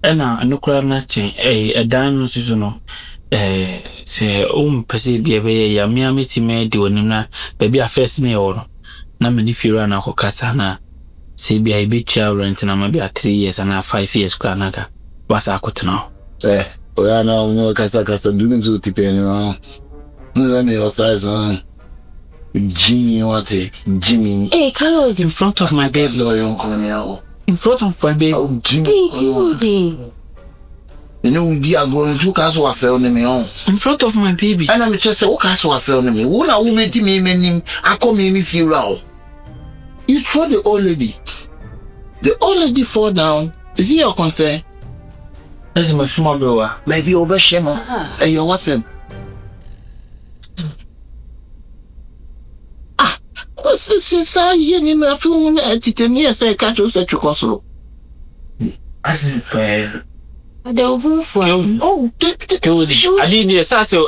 Ena anukura na chen edan no susu no se pese bia be ya me ameti me de onim na baby a first me o no na me ni fira na kokasa na se bia ibe chia rent na ma bia 3 years and 5 years kwa naka wasa akotena oya na no kasa dunim so tipe ni no no me your size man Jimmy Jimmy Carol in front of my baby in front of my baby Jimmy you know we are going to caso affair on me on in front of my baby and I'm just say o caso affair on me who na who made me menim akọ me feel out you throw the old lady fall down is it your concern that's my small brother maybe over shema and your what's Since you need me, I feel to me, I say, catch you such a console. I said, I don't for you. Oh, I didn't say, I said,